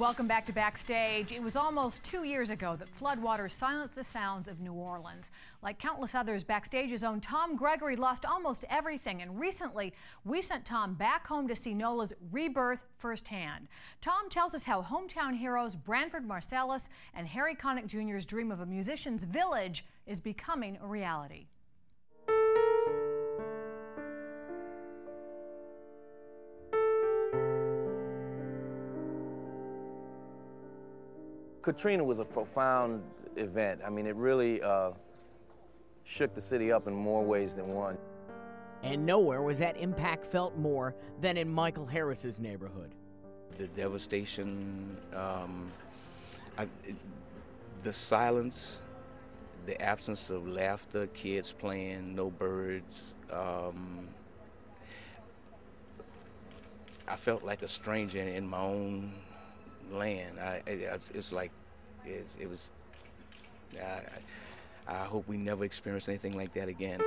Welcome back to Backstage. It was almost 2 years ago that floodwaters silenced the sounds of New Orleans. Like countless others, Backstage's own Tom Gregory lost almost everything, and recently we sent Tom back home to see NOLA's rebirth firsthand. Tom tells us how hometown heroes Branford Marsalis and Harry Connick Jr.'s dream of a musician's village is becoming a reality. Katrina was a profound event. I mean, it really shook the city up in more ways than one. And nowhere was that impact felt more than in Michael Harris's neighborhood. The devastation, the silence, the absence of laughter, kids playing, no birds. I felt like a stranger in my own land. I hope we never experience anything like that again.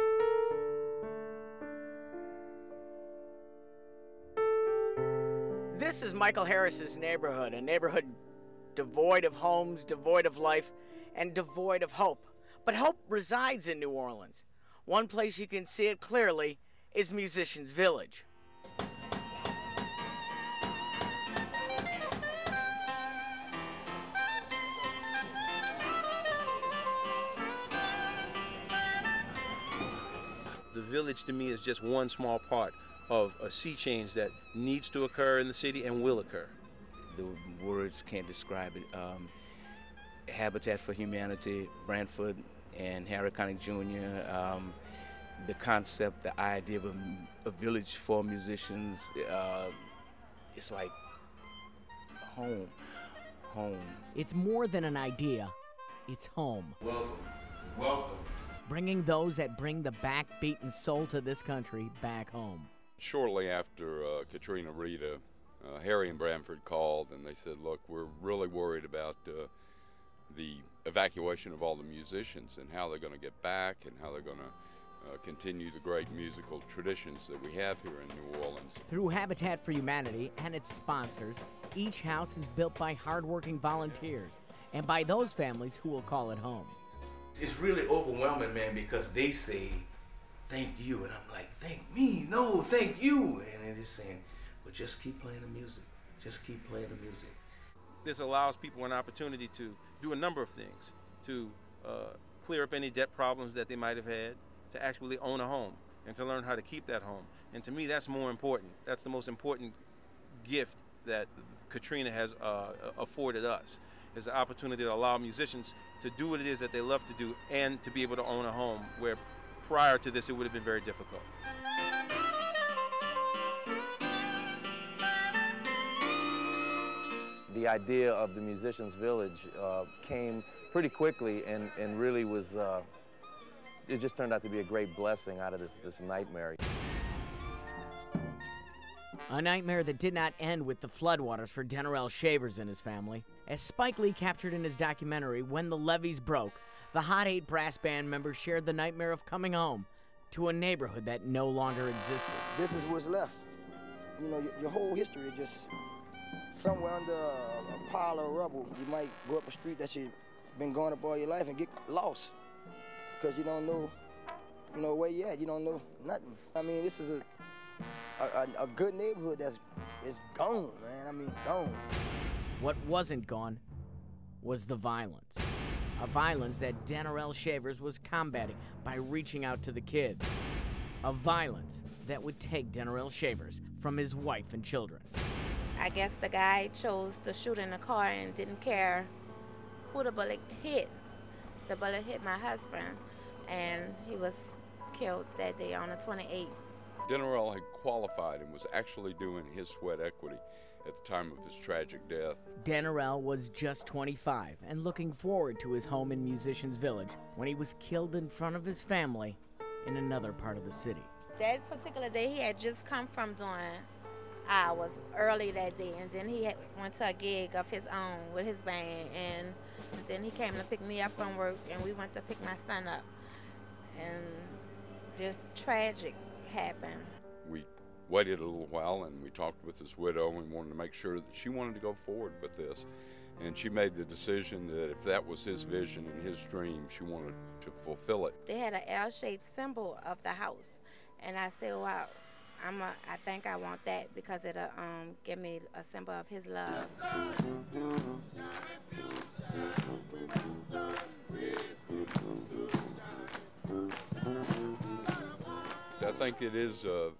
This is Michael Harris's neighborhood, a neighborhood devoid of homes, devoid of life, and devoid of hope. But hope resides in New Orleans. One place you can see it clearly is Musicians Village. The village to me is just one small part of a sea change that needs to occur in the city and will occur. The words can't describe it. Habitat for Humanity, Branford and Harry Connick Jr., the concept, the idea of a village for musicians, it's like home. It's more than an idea, it's home. Welcome. Bringing those that bring the backbeaten soul to this country back home. Shortly after Katrina Rita, Harry and Branford called and they said, look, we're really worried about the evacuation of all the musicians and how they're going to get back and how they're going to continue the great musical traditions that we have here in New Orleans. Through Habitat for Humanity and its sponsors, each house is built by hardworking volunteers and by those families who will call it home. It's really overwhelming, man, because they say, thank you, and I'm like, thank me? No, thank you. And they're just saying, well, just keep playing the music. Just keep playing the music. This allows people an opportunity to do a number of things, to clear up any debt problems that they might have had, to actually own a home, and to learn how to keep that home. And to me, that's more important. That's the most important gift that Katrina has afforded us, is the opportunity to allow musicians to do what it is that they love to do and to be able to own a home, where prior to this it would have been very difficult. The idea of the Musicians Village came pretty quickly and really was, it just turned out to be a great blessing out of this nightmare. A nightmare that did not end with the floodwaters for Dennerell Shavers and his family. As Spike Lee captured in his documentary, When the Levees Broke, the Hot 8 brass band members shared the nightmare of coming home to a neighborhood that no longer existed. This is what's left. You know, your whole history is just somewhere under a pile of rubble. You might go up a street that you've been going up all your life and get lost because you don't know, where you at. You don't know nothing. I mean, this is a good neighborhood that's gone, man. I mean, gone. What wasn't gone was the violence. A violence that Dennerell Shavers was combating by reaching out to the kids. A violence that would take Dennerell Shavers from his wife and children. I guess the guy chose to shoot in the car and didn't care who the bullet hit. The bullet hit my husband, and he was killed that day on the 28th. Dennerell had qualified and was actually doing his sweat equity at the time of his tragic death. Dennerell was just 25 and looking forward to his home in Musicians Village when he was killed in front of his family in another part of the city. That particular day, he had just come from doing hours early that day, and then he went to a gig of his own with his band, and then he came to pick me up from work, and we went to pick my son up, and just tragic happened. We waited a little while, and we talked with his widow, and we wanted to make sure that she wanted to go forward with this. And she made the decision that if that was his vision and his dream, she wanted to fulfill it. They had an L-shaped symbol of the house, and I said, well, I think I want that because it'll give me a symbol of his love. I think it is a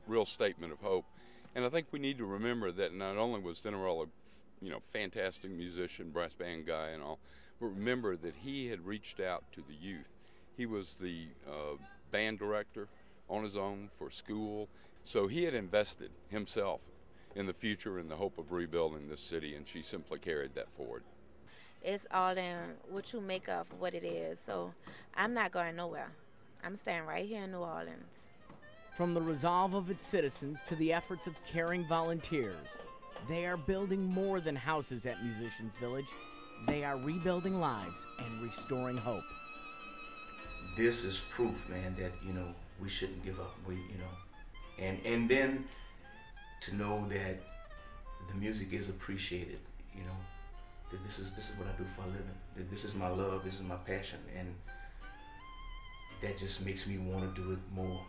real statement of hope, and I think we need to remember that not only was Dinnerell a fantastic musician, brass band guy and all, but remember that he had reached out to the youth. He was the band director on his own for school, so he had invested himself in the future in the hope of rebuilding this city, and she simply carried that forward. It's all in what you make of what it is, so I'm not going nowhere. I'm staying right here in New Orleans. From the resolve of its citizens to the efforts of caring volunteers, they are building more than houses at Musicians Village. They are rebuilding lives and restoring hope. This is proof, man, that, we shouldn't give up. And then to know that the music is appreciated, that this is what I do for a living. That this is my love, this is my passion, and that just makes me want to do it more.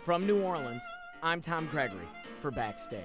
From New Orleans, I'm Tom Gregory for Backstage.